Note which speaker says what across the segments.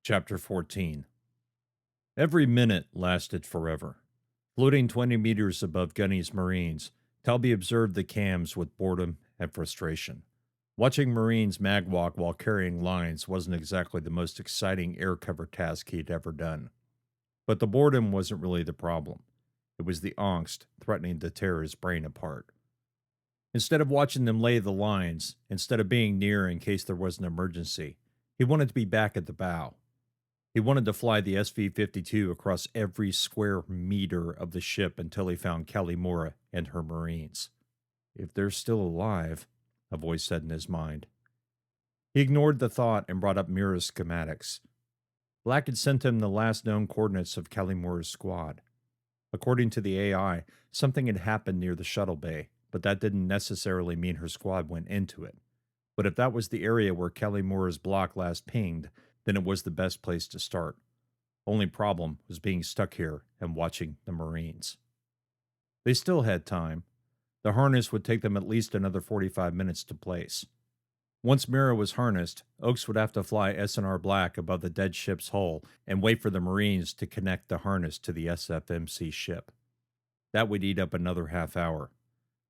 Speaker 1: Chapter 14. Every minute lasted forever. Floating 20 meters above Gunny's Marines, Talby observed the cams with boredom and frustration. Watching Marines magwalk while carrying lines wasn't exactly the most exciting air cover task he'd ever done. But the boredom wasn't really the problem. It was the angst threatening to tear his brain apart. Instead of watching them lay the lines, instead of being near in case there was an emergency, he wanted to be back at the bow. He wanted to fly the SV-52 across every square meter of the ship until he found Mira and her Marines. If they're still alive, a voice said in his mind. He ignored the thought and brought up Mira's schematics. Black had sent him the last known coordinates of Mira's squad. According to the AI, something had happened near the shuttle bay, but that didn't necessarily mean her squad went into it. But if that was the area where Mira's block last pinged, then it was the best place to start. Only problem was being stuck here and watching the Marines. They still had time. The harness would take them at least another 45 minutes to place. Once Mira was harnessed, Oakes would have to fly S&R Black above the dead ship's hull and wait for the Marines to connect the harness to the SFMC ship. That would eat up another half hour.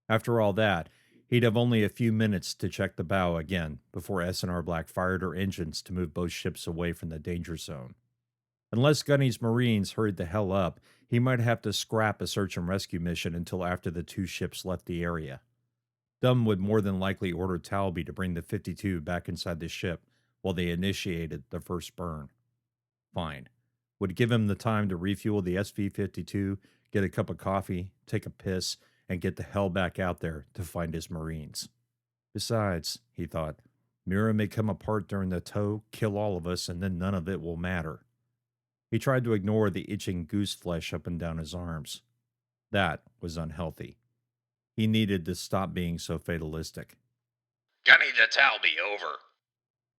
Speaker 1: After all that, he'd have only a few minutes to check the bow again before S&R Black fired her engines to move both ships away from the danger zone. Unless Gunny's Marines hurried the hell up, he might have to scrap a search and rescue mission until after the two ships left the area. Dunn would more than likely order Talby to bring the 52 back inside the ship while they initiated the first burn. Fine. Would give him the time to refuel the SV-52, get a cup of coffee, take a piss, and get the hell back out there to find his Marines. Besides, he thought, Mira may come apart during the tow, kill all of us, and then none of it will matter. He tried to ignore the itching goose flesh up and down his arms. That was unhealthy. He needed to stop being so fatalistic.
Speaker 2: Gunny to Talby, over.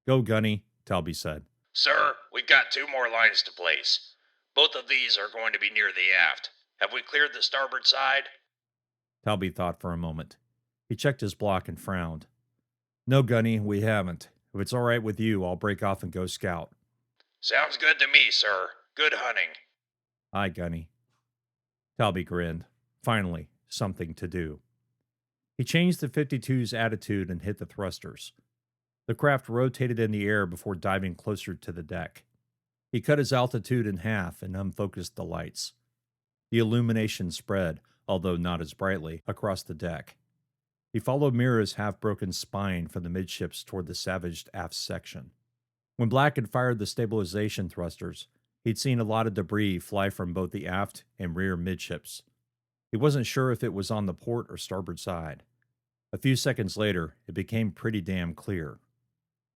Speaker 1: Go, Gunny, Talby said.
Speaker 2: Sir, we've got 2 more lines to place. Both of these are going to be near the aft. Have we cleared the starboard side?
Speaker 1: Talby thought for a moment. He checked his block and frowned. No, Gunny, we haven't. If it's all right with you, I'll break off and go scout.
Speaker 2: Sounds good to me, sir. Good hunting.
Speaker 1: Aye, Gunny. Talby grinned. Finally, something to do. He changed the 52's attitude and hit the thrusters. The craft rotated in the air before diving closer to the deck. He cut his altitude in half and unfocused the lights. The illumination spread, although not as brightly, across the deck. He followed Mira's half-broken spine from the midships toward the savaged aft section. When Black had fired the stabilization thrusters, he'd seen a lot of debris fly from both the aft and rear midships. He wasn't sure if it was on the port or starboard side. A few seconds later, it became pretty damn clear.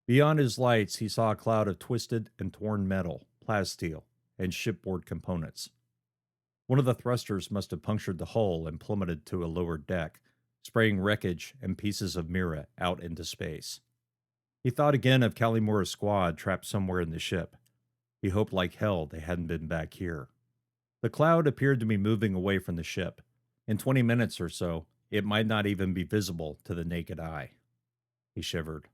Speaker 1: Beyond his lights, he saw a cloud of twisted and torn metal, plasteel, and shipboard components. One of the thrusters must have punctured the hull and plummeted to a lower deck, spraying wreckage and pieces of Mira out into space. He thought again of Mira's squad trapped somewhere in the ship. He hoped like hell they hadn't been back here. The cloud appeared to be moving away from the ship. In 20 minutes or so, it might not even be visible to the naked eye. He shivered.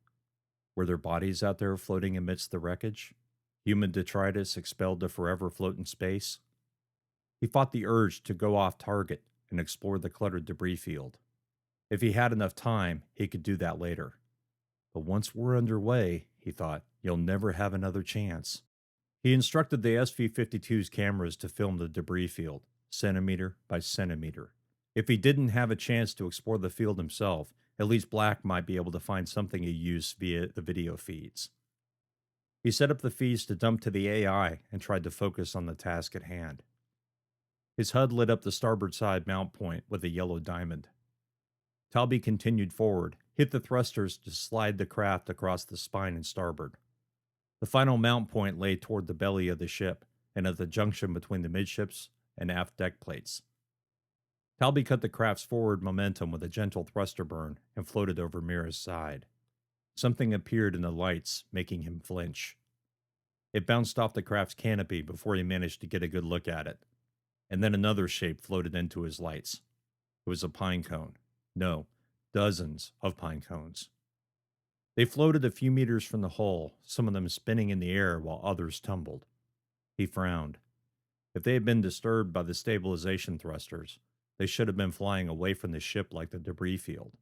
Speaker 1: Were there bodies out there floating amidst the wreckage? Human detritus expelled to forever float in space? He fought the urge to go off target and explore the cluttered debris field. If he had enough time, he could do that later. But once we're underway, he thought, you'll never have another chance. He instructed the SV-52's cameras to film the debris field, centimeter by centimeter. If he didn't have a chance to explore the field himself, at least Black might be able to find something to use via the video feeds. He set up the feeds to dump to the AI and tried to focus on the task at hand. His HUD lit up the starboard side mount point with a yellow diamond. Talby continued forward, hit the thrusters to slide the craft across the spine and starboard. The final mount point lay toward the belly of the ship and at the junction between the midships and aft deck plates. Talby cut the craft's forward momentum with a gentle thruster burn and floated over Mira's side. Something appeared in the lights, making him flinch. It bounced off the craft's canopy before he managed to get a good look at it. And then another shape floated into his lights. It was a pine cone. No, dozens of pine cones. They floated a few meters from the hull, some of them spinning in the air while others tumbled. He frowned. If they had been disturbed by the stabilization thrusters, they should have been flying away from the ship like the debris field.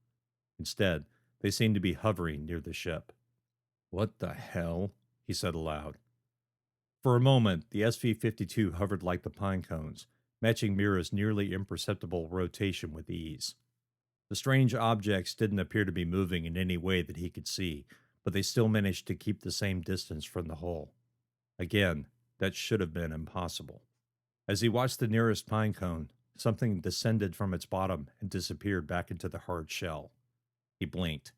Speaker 1: Instead, they seemed to be hovering near the ship. "What the hell?" he said aloud. For a moment, the SV-52 hovered like the pine cones, matching Mira's nearly imperceptible rotation with ease. The strange objects didn't appear to be moving in any way that he could see, but they still managed to keep the same distance from the hull. Again, that should have been impossible. As he watched the nearest pine cone, something descended from its bottom and disappeared back into the hard shell. He blinked.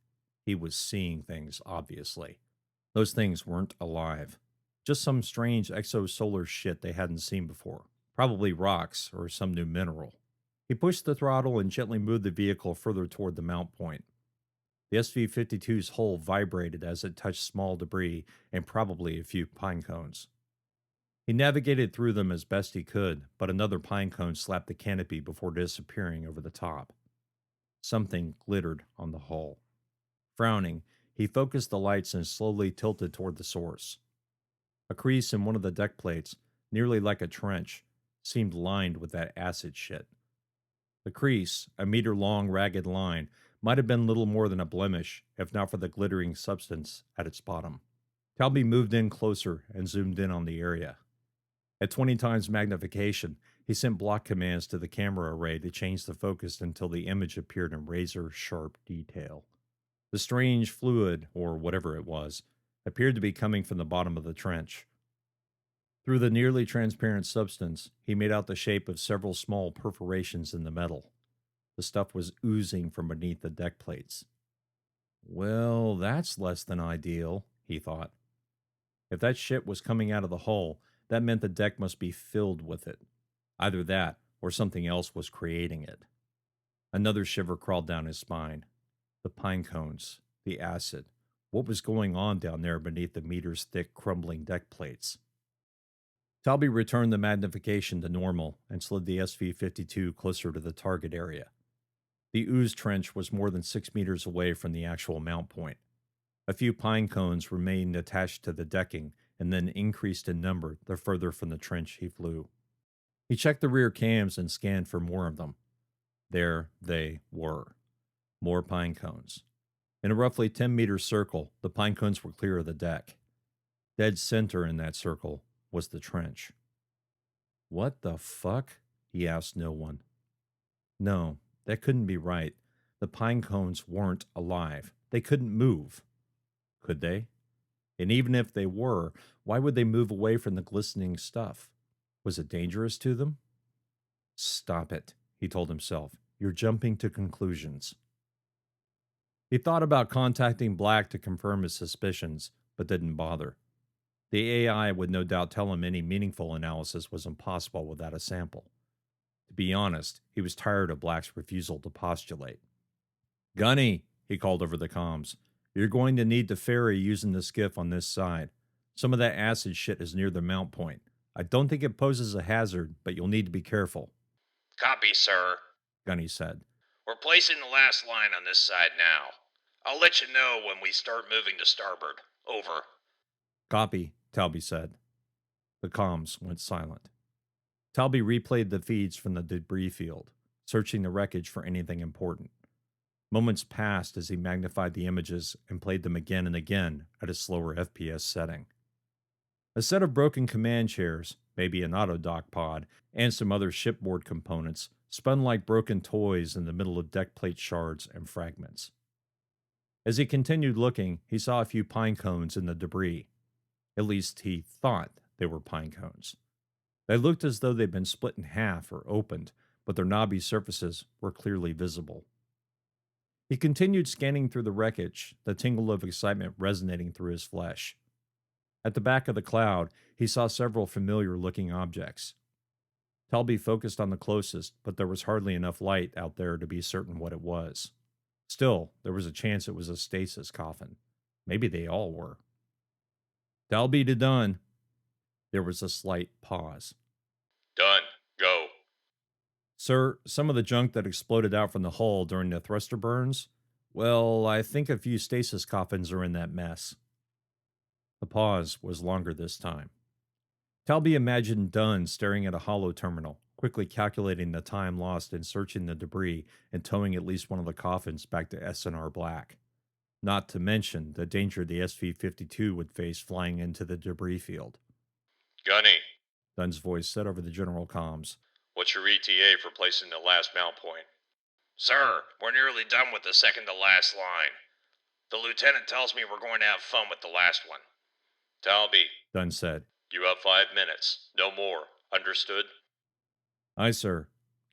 Speaker 1: He was seeing things, obviously. Those things weren't alive. Just some strange exosolar shit they hadn't seen before. Probably rocks or some new mineral. He pushed the throttle and gently moved the vehicle further toward the mount point. The SV-52's hull vibrated as it touched small debris and probably a few pine cones. He navigated through them as best he could, but another pine cone slapped the canopy before disappearing over the top. Something glittered on the hull. Frowning, he focused the lights and slowly tilted toward the source. A crease in one of the deck plates, nearly like a trench, seemed lined with that acid shit. The crease, a meter-long ragged line, might have been little more than a blemish, if not for the glittering substance at its bottom. Talby moved in closer and zoomed in on the area. At 20 times magnification, he sent block commands to the camera array to change the focus until the image appeared in razor-sharp detail. The strange fluid, or whatever it was, appeared to be coming from the bottom of the trench. Through the nearly transparent substance, he made out the shape of several small perforations in the metal. The stuff was oozing from beneath the deck plates. Well, that's less than ideal, he thought. If that shit was coming out of the hull, that meant the deck must be filled with it. Either that, or something else was creating it. Another shiver crawled down his spine. The pine cones, the acid. What was going on down there beneath the meters-thick, crumbling deck plates? Talby returned the magnification to normal and slid the SV-52 closer to the target area. The ooze trench was more than 6 meters away from the actual mount point. A few pine cones remained attached to the decking and then increased in number the further from the trench he flew. He checked the rear cams and scanned for more of them. There they were. More pine cones. In a roughly 10-meter circle, the pine cones were clear of the deck. Dead center in that circle was the trench. What the fuck? He asked no one. No, that couldn't be right. The pine cones weren't alive. They couldn't move. Could they? And even if they were, why would they move away from the glistening stuff? Was it dangerous to them? Stop it, he told himself. You're jumping to conclusions. He thought about contacting Black to confirm his suspicions, but didn't bother. The AI would no doubt tell him any meaningful analysis was impossible without a sample. To be honest, he was tired of Black's refusal to postulate. Gunny, he called over the comms. You're going to need to ferry using the skiff on this side. Some of that acid shit is near the mount point. I don't think it poses a hazard, but you'll need to be careful.
Speaker 2: Copy, sir.
Speaker 1: Gunny said.
Speaker 2: We're placing the last line on this side now. I'll let you know when we start moving to starboard. Over.
Speaker 1: Copy, Talby said. The comms went silent. Talby replayed the feeds from the debris field, searching the wreckage for anything important. Moments passed as he magnified the images and played them again and again at a slower FPS setting. A set of broken command chairs, maybe an autodock pod, and some other shipboard components spun like broken toys in the middle of deck plate shards and fragments. As he continued looking, he saw a few pine cones in the debris. At least he thought they were pine cones. They looked as though they'd been split in half or opened, but their knobby surfaces were clearly visible. He continued scanning through the wreckage, the tingle of excitement resonating through his flesh. At the back of the cloud, he saw several familiar-looking objects. Talby focused on the closest, but there was hardly enough light out there to be certain what it was. Still, there was a chance it was a stasis coffin. Maybe they all were. Talby to done. There was a slight pause.
Speaker 2: Done. Go.
Speaker 1: Sir, some of the junk that exploded out from the hull during the thruster burns, Well, I think a few stasis coffins are in that mess. The pause was longer this time. Talby imagined Dunn staring at a hollow terminal, quickly calculating the time lost in searching the debris and towing at least one of the coffins back to S&R Black. Not to mention the danger the SV-52 would face flying into the debris field.
Speaker 2: Gunny,
Speaker 1: Dunn's voice said over the general comms.
Speaker 2: what's your ETA for placing the last mount point? Sir, we're nearly done with the second to last line. The lieutenant tells me we're going to have fun with the last one. Talby,
Speaker 1: Dunn said.
Speaker 2: you have 5 minutes. No more. Understood?
Speaker 1: Aye, sir.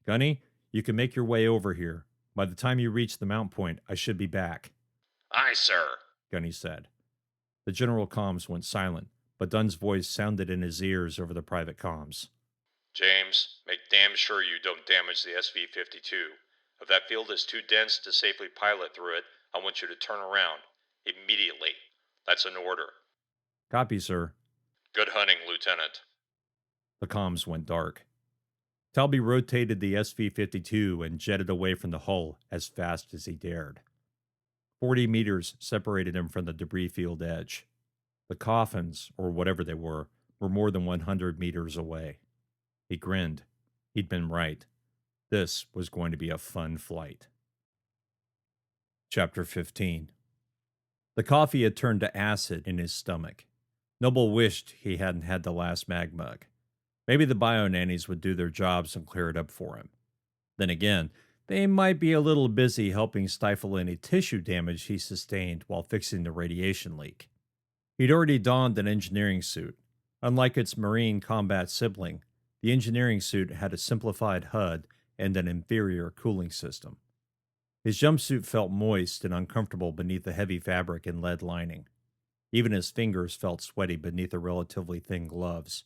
Speaker 1: Gunny, you can make your way over here. By the time you reach the mount point, I should be back.
Speaker 2: Aye, sir,
Speaker 1: Gunny said. The general comms went silent, but Dunn's voice sounded in his ears over the private comms.
Speaker 2: James, make damn sure you don't damage the SV-52. If that field is too dense to safely pilot through it, I want you to turn around. Immediately. That's an order.
Speaker 1: Copy, sir.
Speaker 2: Good hunting, Lieutenant.
Speaker 1: The comms went dark. Talby rotated the SV-52 and jetted away from the hull as fast as he dared. 40 meters separated him from the debris field edge. The coffins, or whatever they were more than 100 meters away. He grinned. He'd been right. This was going to be a fun flight. Chapter 15. The coffee had turned to acid in his stomach. Noble wished he hadn't had the last mag mug. Maybe the bio-nannies would do their jobs and clear it up for him. Then again, they might be a little busy helping stifle any tissue damage he sustained while fixing the radiation leak. He'd already donned an engineering suit. Unlike its marine combat sibling, the engineering suit had a simplified HUD and an inferior cooling system. His jumpsuit felt moist and uncomfortable beneath the heavy fabric and lead lining. Even his fingers felt sweaty beneath the relatively thin gloves.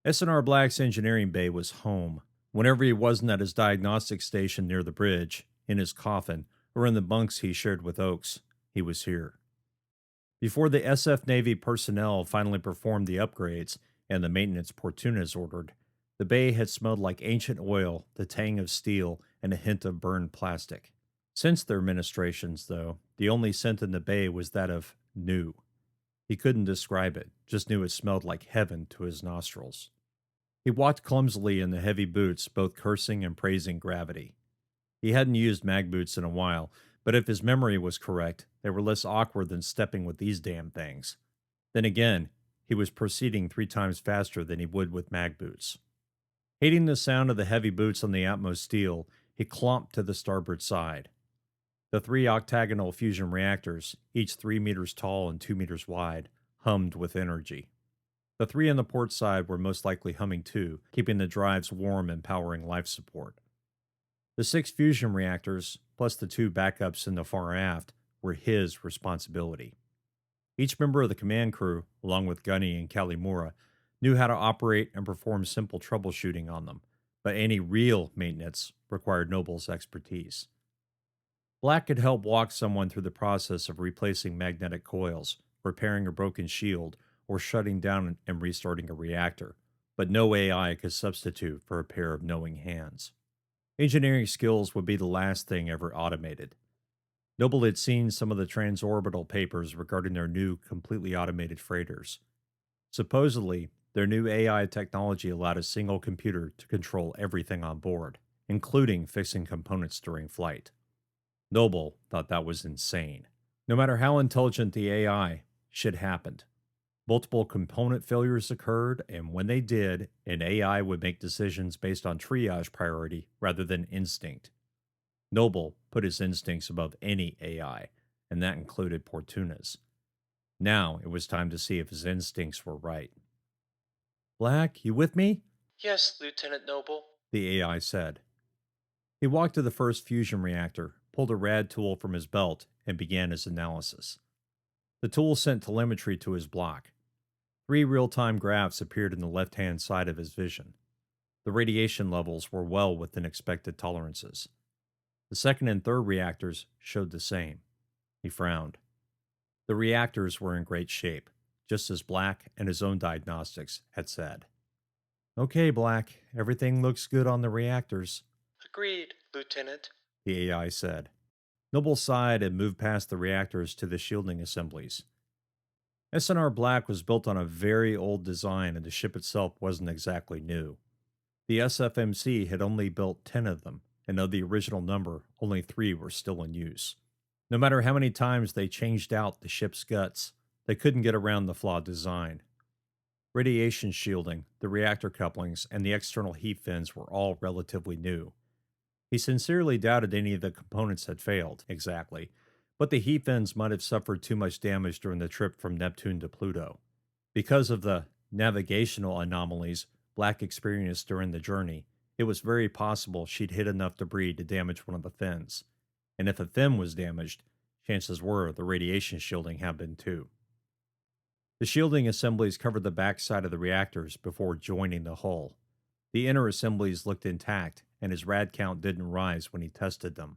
Speaker 1: S&R Black's engineering bay was home. Whenever he wasn't at his diagnostic station near the bridge, in his coffin, or in the bunks he shared with Oakes, he was here. Before the SF Navy personnel finally performed the upgrades and the maintenance Portunas ordered, the bay had smelled like ancient oil, the tang of steel, and a hint of burned plastic. Since their ministrations, though, the only scent in the bay was that of new. He couldn't describe it, just knew it smelled like heaven to his nostrils. He walked clumsily in the heavy boots, both cursing and praising gravity. He hadn't used mag boots in a while, but if his memory was correct, they were less awkward than stepping with these damn things. Then again, he was proceeding 3 times faster than he would with mag boots. Hating the sound of the heavy boots on the outmost steel, he clomped to the starboard side. The 3 octagonal fusion reactors, each 3 meters tall and 2 meters wide, hummed with energy. The 3 on the port side were most likely humming too, keeping the drives warm and powering life support. The 6 fusion reactors, plus the 2 backups in the far aft, were his responsibility. Each member of the command crew, along with Gunny and Kalimura, knew how to operate and perform simple troubleshooting on them, but any real maintenance required Noble's expertise. Black could help walk someone through the process of replacing magnetic coils, repairing a broken shield, or shutting down and restarting a reactor, but no AI could substitute for a pair of knowing hands. Engineering skills would be the last thing ever automated. Noble had seen some of the transorbital papers regarding their new, completely automated freighters. Supposedly, their new AI technology allowed a single computer to control everything on board, including fixing components during flight. Noble thought that was insane. No matter how intelligent the AI, shit happened. Multiple component failures occurred, and when they did, an AI would make decisions based on triage priority rather than instinct. Noble put his instincts above any AI, and that included Portuna's. Now it was time to see if his instincts were right. Black, you with me?
Speaker 2: Yes, Lieutenant Noble,
Speaker 1: The AI said. He walked to the first fusion reactor, pulled a rad tool from his belt, and began his analysis. The tool sent telemetry to his block. 3 real-time graphs appeared in the left-hand side of his vision. The radiation levels were well within expected tolerances. The second and third reactors showed the same. He frowned. The reactors were in great shape, just as Black and his own diagnostics had said. Okay, Black, everything looks good on the reactors.
Speaker 2: Agreed, Lieutenant,
Speaker 1: The AI said. Noble sighed and moved past the reactors to the shielding assemblies. S&R Black was built on a very old design and the ship itself wasn't exactly new. The SFMC had only built 10 of them, and of the original number, only 3 were still in use. No matter how many times they changed out the ship's guts, they couldn't get around the flawed design. Radiation shielding, the reactor couplings, and the external heat fins were all relatively new. He sincerely doubted any of the components had failed, exactly, but the heat fins might have suffered too much damage during the trip from Neptune to Pluto. Because of the navigational anomalies Black experienced during the journey, it was very possible she'd hit enough debris to damage one of the fins. And if a fin was damaged, chances were the radiation shielding had been too. The shielding assemblies covered the backside of the reactors before joining the hull. The inner assemblies looked intact, and his rad count didn't rise when he tested them.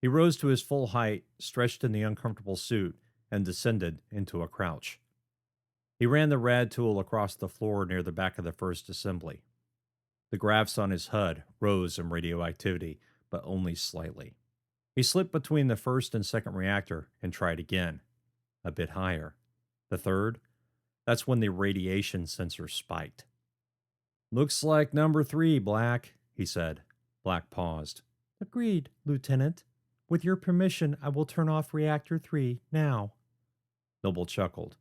Speaker 1: He rose to his full height, stretched in the uncomfortable suit, and descended into a crouch. He ran the rad tool across the floor near the back of the first assembly. The graphs on his HUD rose in radioactivity, but only slightly. He slipped between the first and second reactor and tried again. A bit higher. The third? That's when the radiation sensor spiked. "Looks like number 3, Black," he said. Black paused. "Agreed, Lieutenant. With your permission, I will turn off Reactor 3 now." Noble chuckled.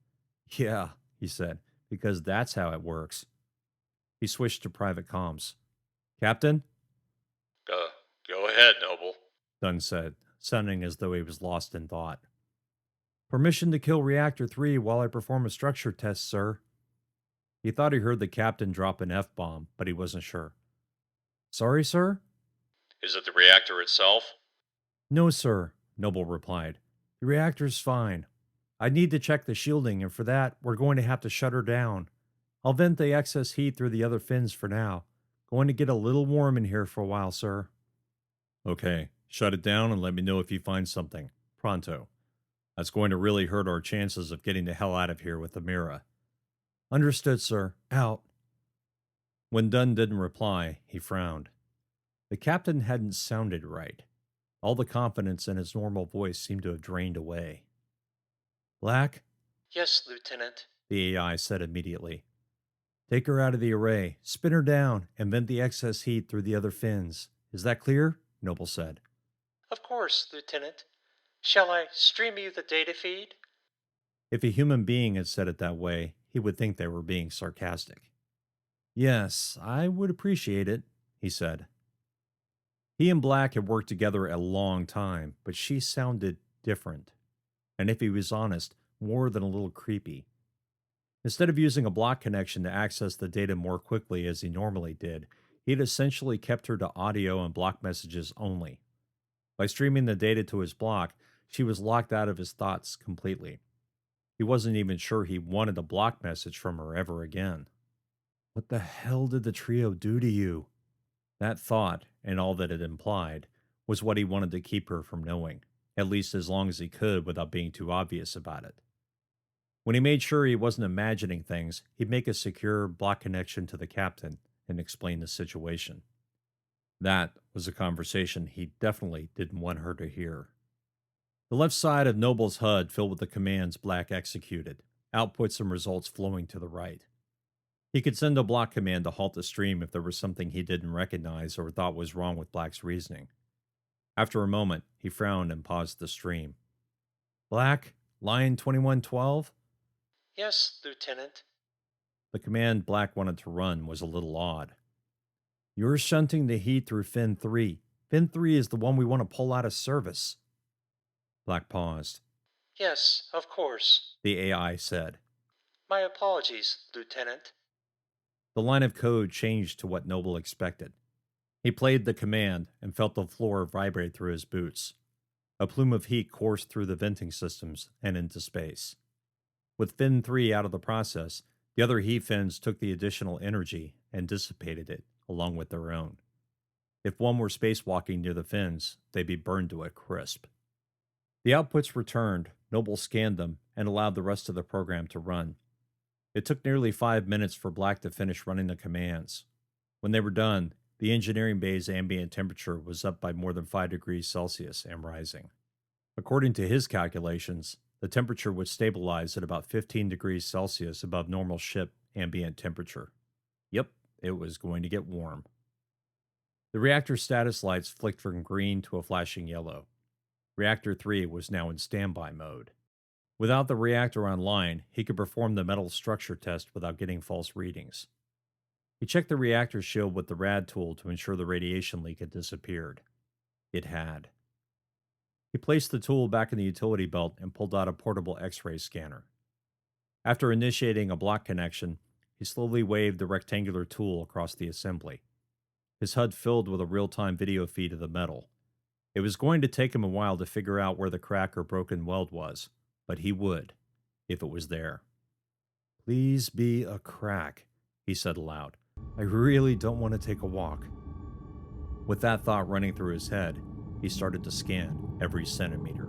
Speaker 1: "Yeah," he said, "because that's how it works." He switched to private comms. "Captain?"
Speaker 2: Go ahead, Noble,"
Speaker 1: Dunn said, sounding as though he was lost in thought. "Permission to kill Reactor 3 while I perform a structure test, sir." He thought he heard the captain drop an F-bomb, but he wasn't sure. "Sorry, sir?"
Speaker 2: "Is it the reactor itself?"
Speaker 1: "No, sir," Noble replied. "The reactor's fine. I need to check the shielding, and for that, we're going to have to shut her down. I'll vent the excess heat through the other fins for now. Going to get a little warm in here for a while, sir." "Okay, shut it down and let me know if you find something. Pronto. That's going to really hurt our chances of getting the hell out of here with the Mira." "Understood, sir. Out." When Dunn didn't reply, he frowned. The captain hadn't sounded right. All the confidence in his normal voice seemed to have drained away. "Black?"
Speaker 3: "Yes, Lieutenant."
Speaker 1: the AI said immediately. "Take her out of the array, spin her down, and vent the excess heat through the other fins. Is that clear?" Noble said.
Speaker 3: "Of course, Lieutenant. Shall I stream you the data feed?"
Speaker 1: If a human being had said it that way, he would think they were being sarcastic. "Yes, I would appreciate it," he said. He and Black had worked together a long time, but she sounded different. And if he was honest, more than a little creepy. Instead of using a block connection to access the data more quickly as he normally did, he had essentially kept her to audio and block messages only. By streaming the data to his block, she was locked out of his thoughts completely. He wasn't even sure he wanted a block message from her ever again. What the hell did the trio do to you? That thought, and all that it implied, was what he wanted to keep her from knowing, at least as long as he could without being too obvious about it. When he made sure he wasn't imagining things, he'd make a secure block connection to the captain and explain the situation. That was a conversation he definitely didn't want her to hear. The left side of Noble's HUD filled with the commands Black executed, outputs and results flowing to the right. He could send a block command to halt the stream if there was something he didn't recognize or thought was wrong with Black's reasoning. After a moment, he frowned and paused the stream. "Black, line 2112?
Speaker 3: "Yes, Lieutenant."
Speaker 1: The command Black wanted to run was a little odd. "You're shunting the heat through Fin 3. Fin 3 is the one we want to pull out of service." Black paused.
Speaker 3: "Yes, of course."
Speaker 1: The AI said.
Speaker 3: "My apologies, Lieutenant."
Speaker 1: The line of code changed to what Noble expected. He played the command and felt the floor vibrate through his boots. A plume of heat coursed through the venting systems and into space. With Fin 3 out of the process, the other heat fins took the additional energy and dissipated it, along with their own. If one were spacewalking near the fins, they'd be burned to a crisp. The outputs returned, Noble scanned them, and allowed the rest of the program to run. It took nearly 5 minutes for Black to finish running the commands. When they were done, The engineering bay's ambient temperature was up by more than 5 degrees Celsius and rising. According to his calculations, the temperature would stabilize at about 15 degrees Celsius above normal ship ambient temperature. Yep, it was going to get warm. The reactor status lights flicked from green to a flashing yellow. Reactor 3 was now in standby mode. Without the reactor online, he could perform the metal structure test without getting false readings. He checked the reactor shield with the rad tool to ensure the radiation leak had disappeared. It had. He placed the tool back in the utility belt and pulled out a portable X-ray scanner. After initiating a block connection, he slowly waved the rectangular tool across the assembly. His HUD filled with a real-time video feed of the metal. It was going to take him a while to figure out where the crack or broken weld was, but he would, if it was there. "Please be a crack," he said aloud. "I really don't want to take a walk." With that thought running through his head, he started to scan every centimeter.